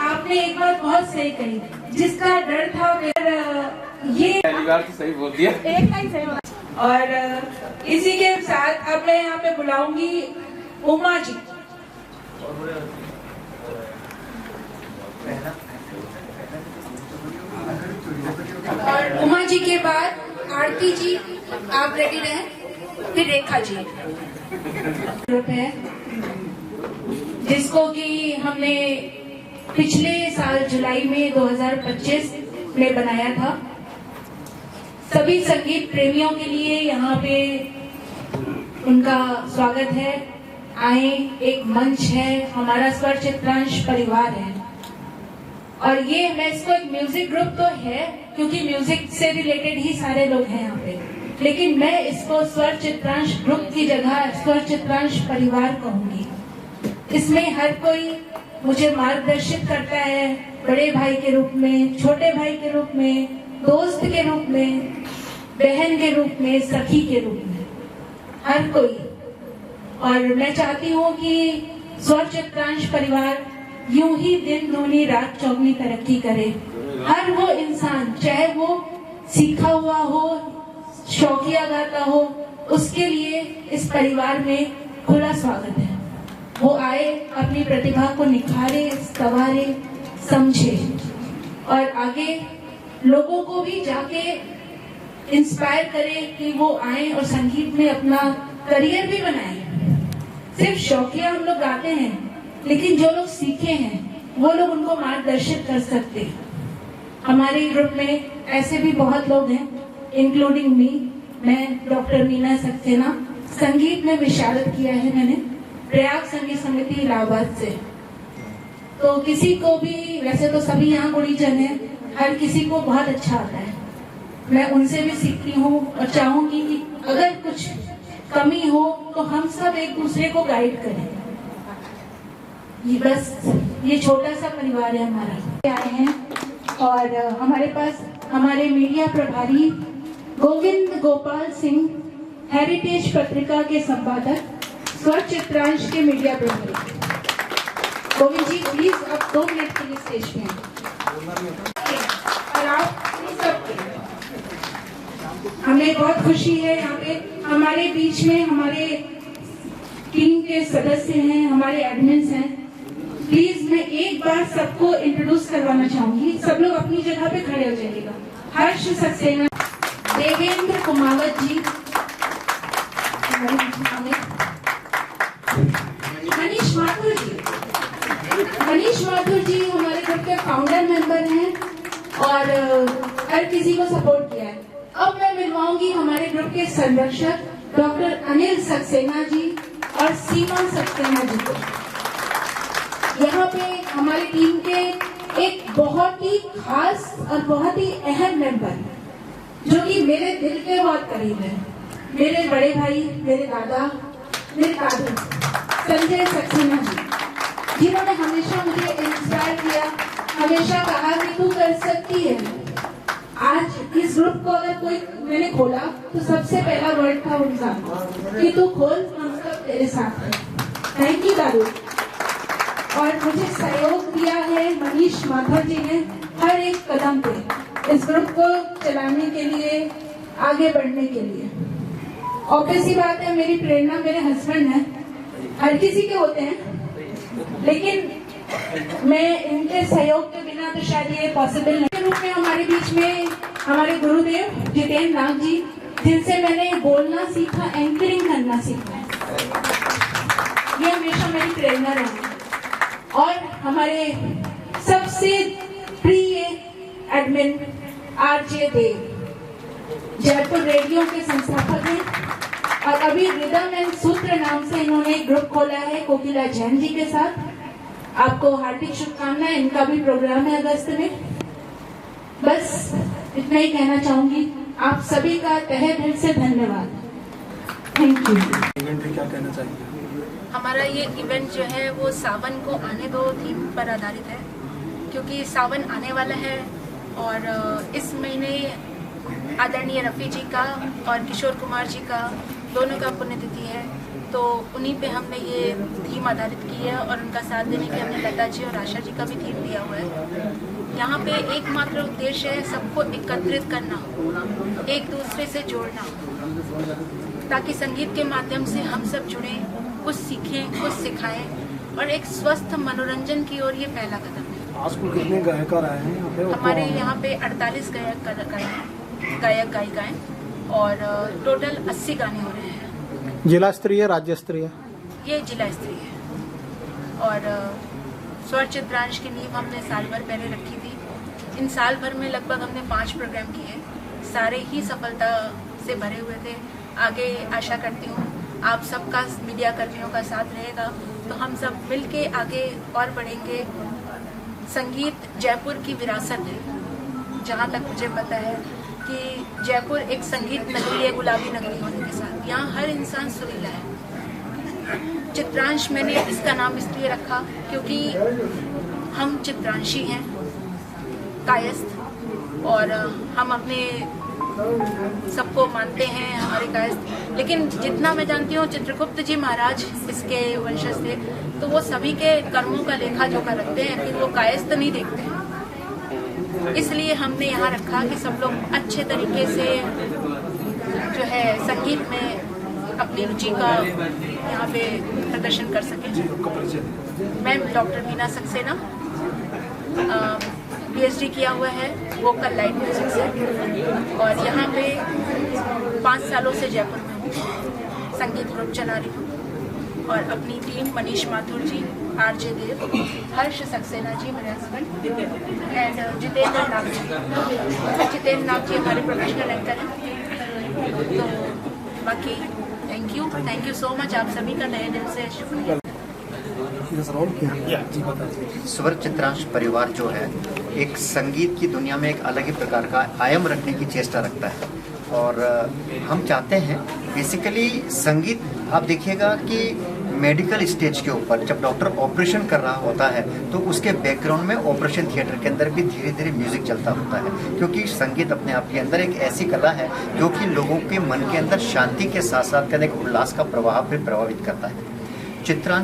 आपने एक बात बहुत सही कही, जिसका डर था ये पहली बार तो सही बोल दिया। एक टाइम सही। और इसी के साथ अब मैं यहाँ पे बुलाऊंगी उमा जी। और उमा जी के बाद आरती जी, आप रेडी रहें, फिर रेखा जी। ग्रुप है जिसको कि हमने पिछले साल जुलाई में 2025 में बनाया था। सभी संगीत प्रेमियों के लिए यहाँ पे उनका स्वागत है। आए, एक मंच है, हमारा स्वर चित्रांश परिवार है। और ये मैं इसको एक म्यूजिक ग्रुप तो है क्योंकि म्यूजिक से रिलेटेड ही सारे लोग हैं यहाँ पे, लेकिन मैं इसको स्वर चित्रांश ग्रुप की जगह स्वर चित्रांश परिवार कहूंगी। इसमें हर कोई मुझे मार्गदर्शित करता है, बड़े भाई के रूप में, छोटे भाई के रूप में, दोस्त के रूप में, बहन के रूप में, सखी के रूप में, हर कोई। और मैं चाहती हूँ कि स्वर चित्रांश परिवार यूं ही दिन दूनी रात चौगनी तरक्की करे। हर वो इंसान, चाहे वो सीखा हुआ हो, शौकिया गाता हो, उसके लिए इस परिवार में खुला स्वागत है। वो आए, अपनी प्रतिभा को निखारे, संवारे, समझे और आगे लोगों को भी जाके इंस्पायर करे कि वो आए और संगीत में अपना करियर भी बनाए। सिर्फ शौकिया हम लोग गाते हैं, लेकिन जो लोग सीखे हैं वो लोग उनको मार्गदर्शित कर सकते हैं। हमारे ग्रुप में ऐसे भी बहुत लोग हैं, इंक्लूडिंग मी। मैं डॉक्टर मीना सक्सेना, संगीत में विशारद किया है मैंने प्रयाग संगीत समिति इलाहाबाद से। तो किसी को भी, वैसे तो सभी यहाँ गुणीजन है, हर किसी को बहुत अच्छा आता है। मैं उनसे भी सीखती हूँ और चाहूंगी कि अगर कुछ कमी हो तो हम सब एक दूसरे को गाइड करें। ये बस ये छोटा सा परिवार है हमारा। आए हैं और हमारे पास हमारे मीडिया प्रभारी गोविंद गोपाल सिंह, हेरिटेज पत्रिका के संपादक, स्वर चित्रांश के मीडिया प्रभारी। गोविंद जी प्लीज अब 2 मिनट के लिए स्टेज पे हैं। और आप सबके हमें बहुत खुशी है, यहाँ पे हमारे बीच में हमारे टीम के सदस्य हैं, हमारे एडमिन्स हैं। प्लीज मैं एक बार सबको इंट्रोड्यूस करवाना चाहूंगी। सब लोग अपनी जगह पे खड़े हो जाइएगा। हर्ष सक्सेना, देवेंद्र कुमावत जी, मनीष माथुर जी। मनीष माथुर जी हमारे ग्रुप के फाउंडर मेंबर हैं और हर किसी को सपोर्ट किया है। अब मैं मिलवाऊंगी हमारे ग्रुप के संरक्षक डॉक्टर अनिल सक्सेना जी और सीमा सक्सेना जी को। यहाँ पे हमारी टीम के एक बहुत ही खास और बहुत ही अहम मेंबर जो कि मेरे दिल के बहुत करीब है, मेरे बड़े भाई, मेरे दादा, मेरे दादू संजय सक्सेना जी, जिन्होंने हमेशा मुझे इंस्पायर किया, हमेशा कहा कि तू कर सकती है। आज इस ग्रुप को अगर कोई मैंने खोला तो सबसे पहला वर्ड था उनका कि तू खोल, हम सब तेरे साथ हैं। थैंक यू दादू। और मुझे सहयोग दिया है मनीष माथुर जी ने हर एक कदम पे इस ग्रुप को चलाने के लिए, आगे बढ़ने के लिए। ऑब्वियस ही बात है, मेरी प्रेरणा मेरे हस्बैंड है, हर किसी के होते हैं, लेकिन मैं इनके सहयोग के बिना तो शायद ये पॉसिबल नहीं। रूप में हमारे बीच में हमारे गुरुदेव जितेंद्र नाग जी, जिनसे मैंने बोलना सीखा, एंकरिंग करना सीखा, ये हमेशा मेरी प्रेरणा रही। और हमारे सबसे प्रिय एडमिन आरजे देव, जयपुर रेडियो के संस्थापक हैं और अभी रिदम एंड सूत्र नाम से इन्होंने एक ग्रुप खोला है कोकिला जैन जी के साथ। आपको हार्दिक शुभकामनाएं। इनका भी प्रोग्राम है अगस्त में। बस इतना ही कहना चाहूंगी। आप सभी का तहे दिल से धन्यवाद। Thank you. इवेंट पे क्या कहना चाहिए? हमारा ये इवेंट जो है वो सावन को आने दो थीम पर आधारित है, क्योंकि सावन आने वाला है और इस महीने आदरणीय रफ़ी जी का और किशोर कुमार जी का दोनों का पुण्यतिथि है। तो उन्हीं पे हमने ये थीम आधारित की है और उनका साथ देने के लिए हमने लता जी और आशा जी का भी थीम दिया हुआ है। यहाँ पे एकमात्र उद्देश्य है सबको एकत्रित करना, एक दूसरे से जोड़ना, ताकि संगीत के माध्यम से हम सब जुड़ें, कुछ सीखें, कुछ सिखाएं और एक स्वस्थ मनोरंजन की ओर ये पहला कदम है। आज कुल कितने गायकार आए हैं यहाँ पे? हमारे यहाँ पे 48 गायक गायिकाएं और टोटल 80 गाने हो रहे हैं। जिला स्तरीय, राज्य स्तरीय? ये जिला स्तरीय है। और स्वर चित्रांश की नींव हमने साल भर पहले रखी थी। इन साल भर में लगभग हमने 5 प्रोग्राम किए, सारे ही सफलता से भरे हुए थे। आगे आशा करती हूँ आप सबका, मीडिया कर्मियों का साथ रहेगा तो हम सब मिलके आगे और बढ़ेंगे। संगीत जयपुर की विरासत है। जहाँ तक मुझे पता है कि जयपुर एक संगीत नगरी है, गुलाबी नगरी होने के साथ। यहाँ हर इंसान सुरीला है। चित्रांश मैंने इसका नाम इसलिए रखा क्योंकि हम चित्रांशी हैं, कायस्थ, और हम अपने सबको मानते हैं हमारे कायस्थ। लेकिन जितना मैं जानती हूँ चित्रगुप्त जी महाराज इसके वंशज थे, तो वो सभी के कर्मों का लेखा जोखा रखते हैं, फिर वो कायस्थ नहीं देखते हैं। इसलिए हमने यहाँ रखा कि सब लोग अच्छे तरीके से जो है संगीत में अपनी रुचि का यहाँ पे प्रदर्शन कर सकें। मैं डॉक्टर मीना सक्सेना, PhD किया हुआ है वोकल लाइट म्यूजिक से, और यहाँ पे 5 सालों से जयपुर में हूँ, संगीत ग्रुप चला रही हूँ। और अपनी टीम मनीष माथुर जी, RJ देव, हर्ष सक्सेना जी मेरे हस्बैंड, एंड जितेंद्र नाग जी। जितेंद्र नाग जी हमारे प्रोफेशनल एंकर हैं। तो बाकी थैंक यू सो मच, आप सभी का तहे दिल से शुक्रिया। स्वर चित्रांश परिवार जो है एक संगीत की दुनिया में एक अलग ही प्रकार का आयाम रखने की चेष्टा रखता है, और हम चाहते हैं बेसिकली संगीत, आप देखिएगा कि मेडिकल स्टेज के ऊपर जब डॉक्टर ऑपरेशन कर रहा होता है तो उसके बैकग्राउंड में ऑपरेशन थिएटर के अंदर भी धीरे धीरे म्यूजिक चलता होता है, क्योंकि संगीत अपने आप के अंदर एक ऐसी कला है जो कि लोगों के मन के अंदर शांति के साथ साथ एक उल्लास का प्रवाह भी प्रभावित करता है।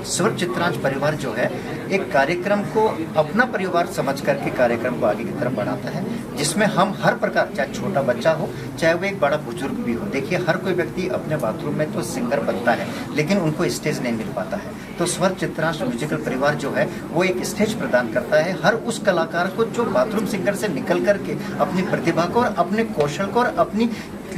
स्वर चित्रांश परिवार जो है एक कार्यक्रम को अपना परिवार समझ करके कार्यक्रम को आगे की तरफ बढ़ाता है, जिसमें हम हर प्रकार, चाहे छोटा बच्चा हो चाहे वो एक बड़ा बुजुर्ग भी हो। देखिए हर कोई व्यक्ति अपने बाथरूम में तो सिंगर बनता है, लेकिन उनको स्टेज नहीं मिल पाता है। तो स्वर चित्रांश म्यूजिकल परिवार जो है वो एक स्टेज प्रदान करता है हर उस कलाकार को जो बाथरूम सिंगर से निकल करके अपनी प्रतिभा को और अपने कौशल को और अपनी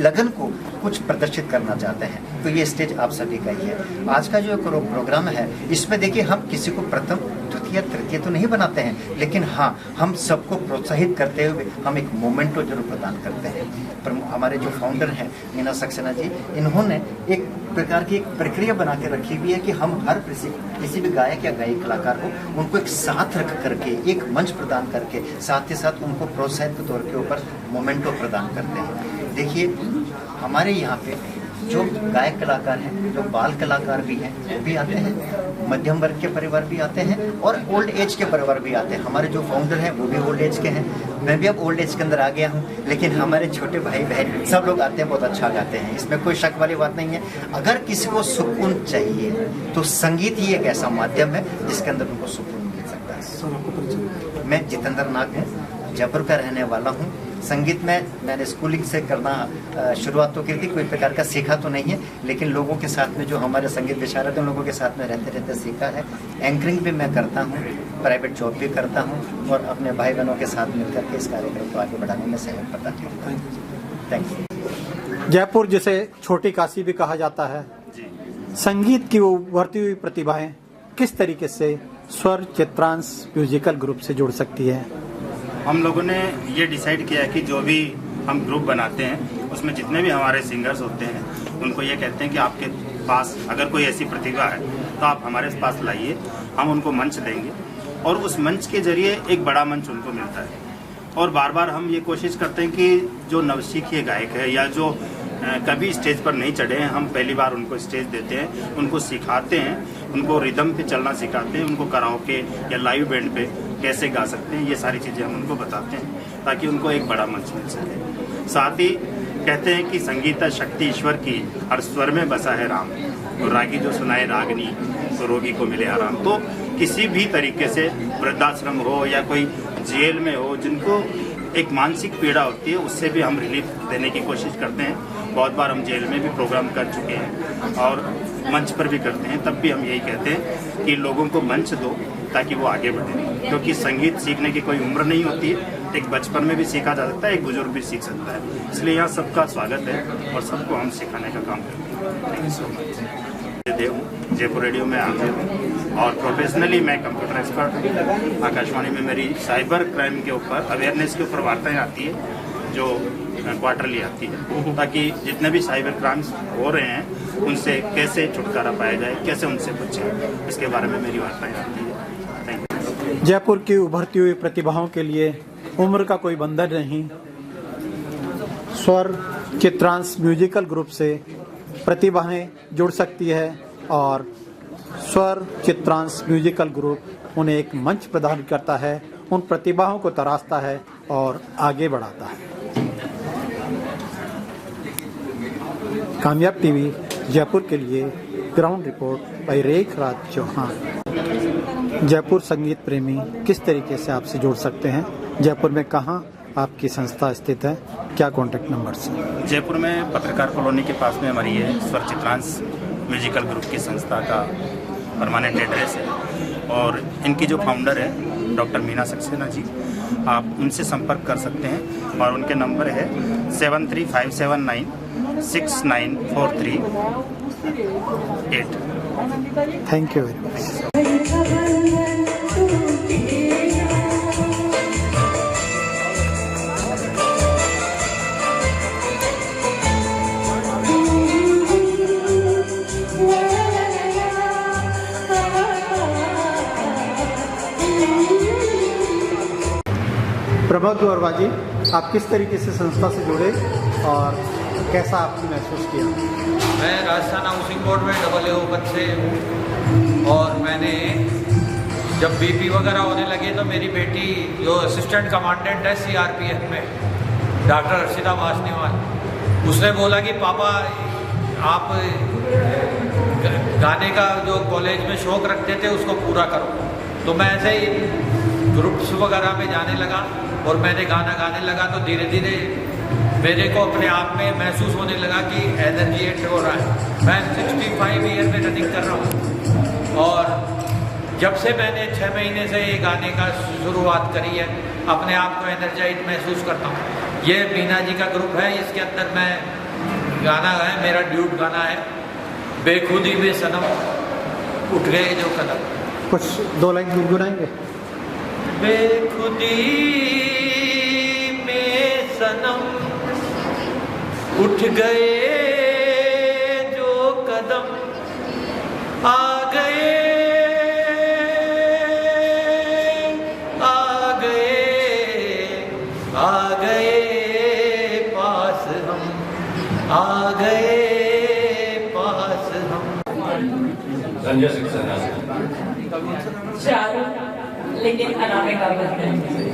लगन को कुछ प्रदर्शित करना चाहते हैं। तो ये स्टेज आप सभी का ही है। आज का जो प्रोग्राम है इसमें देखिए हम किसी को प्रथम, द्वितीय, तृतीय तो नहीं बनाते हैं, लेकिन हाँ हम सबको प्रोत्साहित करते हुए हम एक मोमेंटो जरूर प्रदान करते हैं। पर हमारे जो फाउंडर हैं मीना सक्सेना जी, इन्होंने एक प्रकार की एक प्रक्रिया बना के रखी हुई है कि हम हर किसी भी गायक या गायक कलाकार को उनको एक साथ रख करके एक मंच प्रदान करके साथ ही साथ उनको प्रोत्साहित के तौर के ऊपर मोमेंटो प्रदान करते हैं। देखिए हमारे यहाँ पे जो गायक कलाकार हैं, जो बाल कलाकार भी हैं वो भी आते हैं, मध्यम वर्ग के परिवार भी आते हैं और ओल्ड एज के परिवार भी आते हैं। हमारे जो फाउंडर हैं वो भी ओल्ड एज के हैं, मैं भी अब ओल्ड एज के अंदर आ गया हूँ, लेकिन हमारे छोटे भाई बहन सब लोग आते हैं, बहुत अच्छा गाते हैं, इसमें कोई शक वाली बात नहीं है। अगर किसी को सुकून चाहिए तो संगीत ही एक ऐसा माध्यम है जिसके अंदर उनको सुकून मिल सकता है। मैं जितेंद्र नाग हूँ, जयपुर का रहने वाला हूँ। संगीत में मैंने स्कूलिंग से करना शुरुआत तो की थी, कोई प्रकार का सीखा तो नहीं है, लेकिन लोगों के साथ में जो हमारे संगीत विशारद उन लोगों के साथ में रहते रहते सीखा है। एंकरिंग भी मैं करता हूँ, प्राइवेट जॉब भी करता हूँ और अपने भाई बहनों के साथ मिलकर के इस कार्यक्रम को आगे बढ़ाने में सहयोग करता हूँ। Thank you. जयपुर जिसे छोटी काशी भी कहा जाता है, संगीत की वो उभरती हुई प्रतिभाएं किस तरीके से स्वर चित्रांश म्यूजिकल ग्रुप से जुड़ सकती है? हम लोगों ने ये डिसाइड किया है कि जो भी हम ग्रुप बनाते हैं उसमें जितने भी हमारे सिंगर्स होते हैं उनको ये कहते हैं कि आपके पास अगर कोई ऐसी प्रतिभा है तो आप हमारे पास लाइए, हम उनको मंच देंगे और उस मंच के जरिए एक बड़ा मंच उनको मिलता है। और बार बार हम ये कोशिश करते हैं कि जो नवसीखिए गायक है या जो कभी स्टेज पर नहीं चढ़े हैं, हम पहली बार उनको स्टेज देते हैं, उनको सिखाते हैं, उनको रिदम पे चलना सिखाते हैं, उनको कराओके या लाइव बैंड पे कैसे गा सकते हैं, ये सारी चीज़ें हम उनको बताते हैं ताकि उनको एक बड़ा मंच मिल सके। साथ ही कहते हैं कि संगीत शक्ति ईश्वर की, हर स्वर में बसा है राम। और रागी जो सुनाए रागनी तो रोगी को मिले आराम। तो किसी भी तरीके से वृद्धाश्रम हो या कोई जेल में हो, जिनको एक मानसिक पीड़ा होती है, उससे भी हम रिलीफ देने की कोशिश करते हैं। बहुत बार हम जेल में भी प्रोग्राम कर चुके हैं और मंच पर भी करते हैं, तब भी हम यही कहते हैं कि लोगों को मंच दो ताकि वो आगे बढ़े, क्योंकि संगीत सीखने की कोई उम्र नहीं होती है। एक बचपन में भी सीखा जा सकता है, एक बुजुर्ग भी सीख सकता है। इसलिए यहाँ सबका स्वागत है और सबको हम सिखाने का काम करते हैं। Thank you so much. Dev हूँ, जयपुर रेडियो में हाजिर हूँ और प्रोफेशनली मैं कंप्यूटर एक्सपर्ट हूँ। आकाशवाणी में मेरी साइबर क्राइम के ऊपर, अवेयरनेस के ऊपर वार्ताएँ आती है जो क्वार्टरली आती है, ताकि जितने भी साइबर क्राइम्स हो रहे हैं उनसे कैसे छुटकारा पाया जाए, कैसे उनसे बचें, इसके बारे में मेरी वार्ताएँ आती है। Thank you. जयपुर की उभरती हुई प्रतिभाओं के लिए उम्र का कोई बंधन नहीं। स्वर चित्रांश म्यूजिकल ग्रुप से प्रतिभाएं जुड़ सकती है और स्वर चित्रांश म्यूजिकल ग्रुप उन्हें एक मंच प्रदान करता है, उन प्रतिभाओं को तराशता है और आगे बढ़ाता है। कामयाब टीवी जयपुर के लिए ग्राउंड रिपोर्ट बाई रेख राज चौहान। जयपुर संगीत प्रेमी किस तरीके से आपसे जुड़ सकते हैं? जयपुर में कहाँ आपकी संस्था स्थित है? क्या कॉन्टैक्ट नंबर है? जयपुर में पत्रकार कॉलोनी के पास में हमारी है स्वर चित्रांश म्यूजिकल ग्रुप की संस्था का परमानेंट एड्रेस है और इनकी जो फाउंडर है डॉक्टर मीना सक्सेना जी, आप उनसे संपर्क कर सकते हैं और उनके नंबर है 73579 6943 8। Thank you very much. Pramod Gaurava ji, आप किस तरीके से संस्था से जुड़े और कैसा आपने महसूस किया? मैं राजस्थान हाउसिंग बोर्ड में AAO पद से हूँ और मैंने जब BP वगैरह होने लगे तो मेरी बेटी जो असिस्टेंट कमांडेंट है CRPF में, डॉक्टर अर्शिता वासनीवाल, उसने बोला कि पापा आप गाने का जो कॉलेज में शौक रखते थे उसको पूरा करो। तो मैं ऐसे ही ग्रुप्स वगैरह में जाने लगा और मैंने गाना गाने लगा तो धीरे धीरे मेरे को अपने आप में महसूस होने लगा कि एनर्जी एट हो रहा है। मैं 65 ईयर में रनिंग कर रहा हूँ और जब से मैंने 6 महीने से ये गाने का शुरुआत करी है, अपने आप को एनर्जाइज महसूस करता हूँ। ये मीना जी का ग्रुप है, इसके अंदर मैं गाना है, मेरा ड्यूट गाना है, बेखुदी में सनम उठ गए जो कदम। कुछ 2 लाइन गुनगुनाएंगे? बेखुदी में सनम उठ गए जो कदम, आ गए पास हम, आ गए पास हम। संजय सक्सेना चारों लेकिन अनामिका बदल।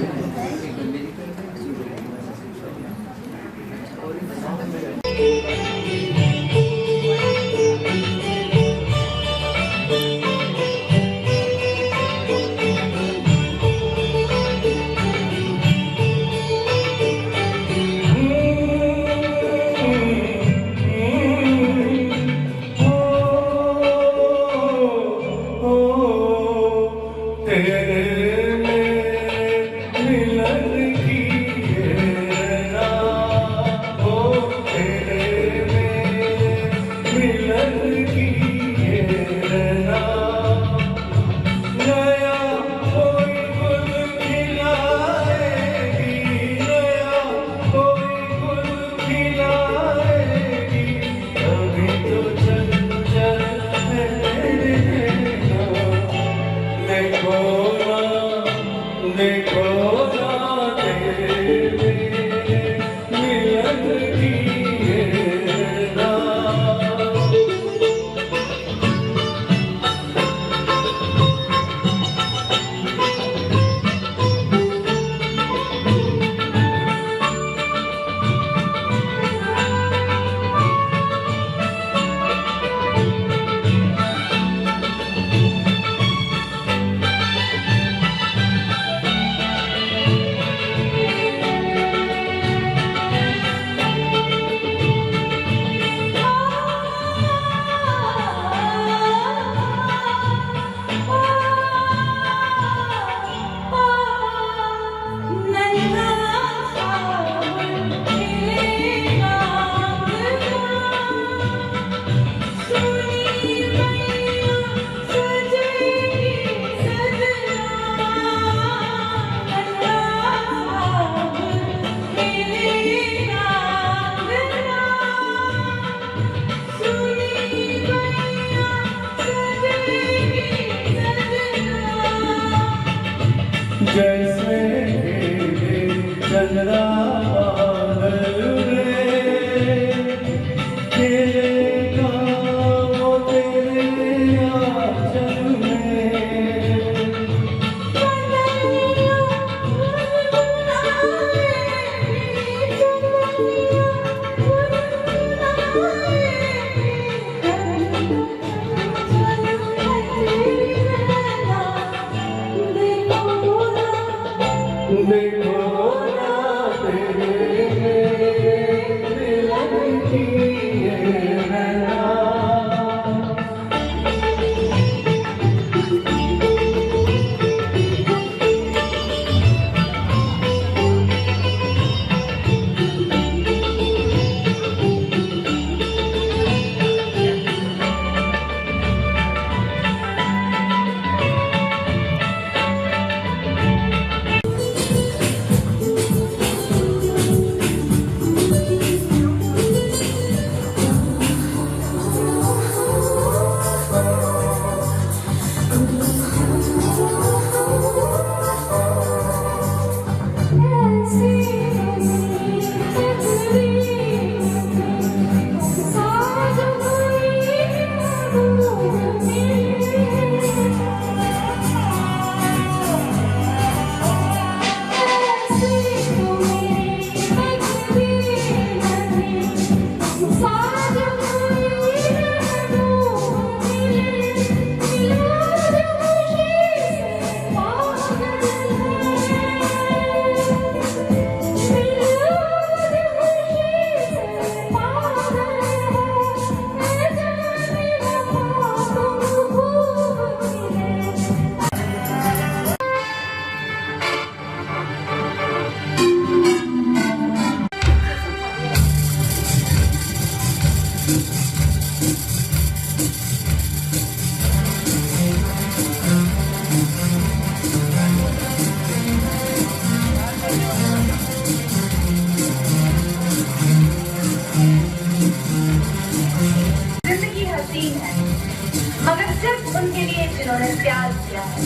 जिन्होंने प्यार किया है,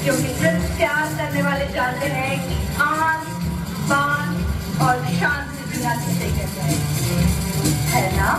क्योंकि सिर्फ प्यार करने वाले जानते हैं कि आन बान और शान से दुनिया किसे कहते हैं, है ना?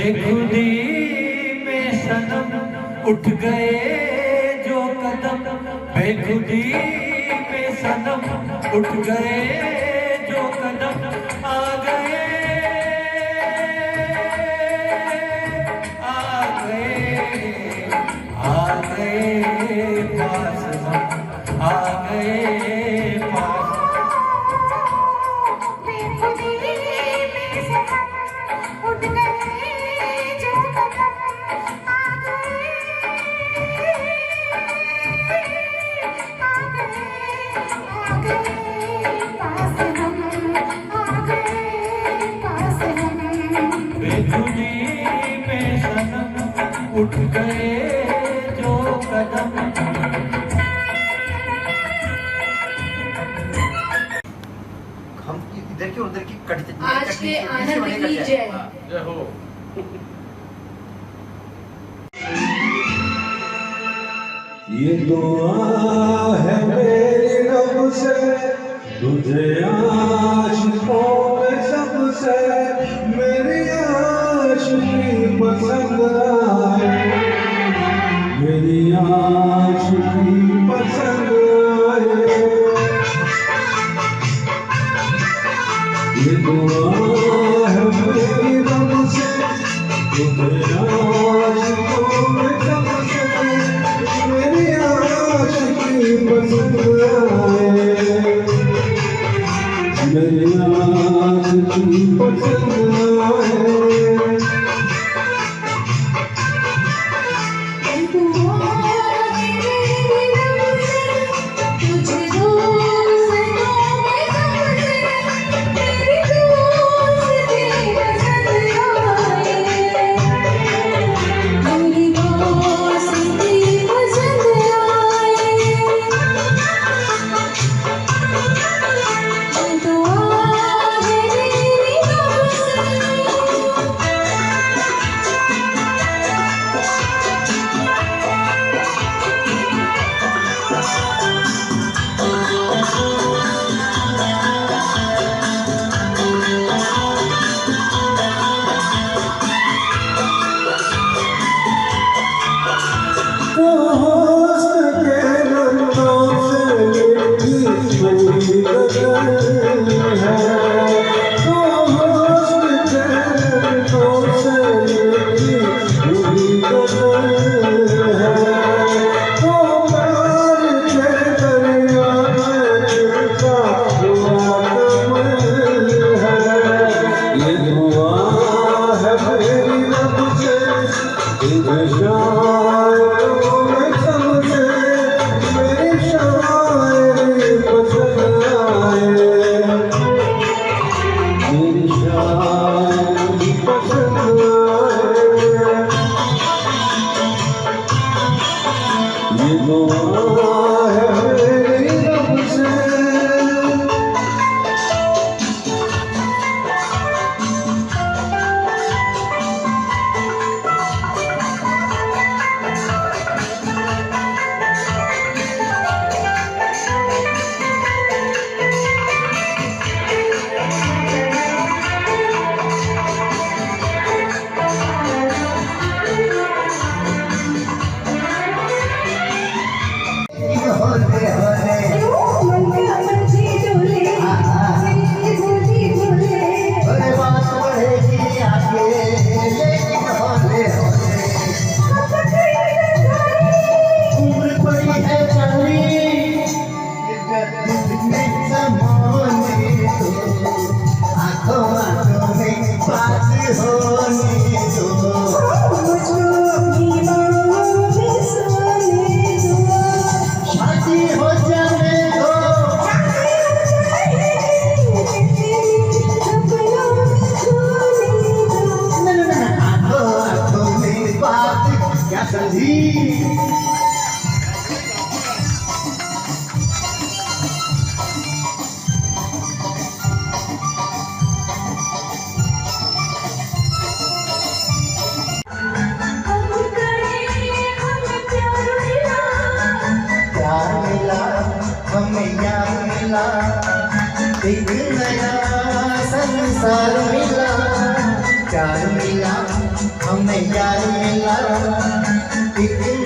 बेखुदी में सनम उठ गए जो कदम, बेखुदी में सनम उठ गए जो कदम, आ गए पास हम, आ गए पास। उठ गए जो कदम, आ गए पास हम, आ गए पास हम। बेखुदी में सनम उठ गए जो कदम। हम इधर की उधर की कटते आज के आनंद की जय। जय हो। ये दुआ है मेरी रब से तुझे आशिकों में सबसे, मेरी आशिकी पसंद आए, मेरी आशिकी पसंद आए। ये दुआ है मेरी रब से तुझे आशिकों में सबसे, मेरी आशिकी पसंद आए, मेरी आशिकी पसंद आए। एक नया संसार मिला, प्यार मिला हमें यार मिला एक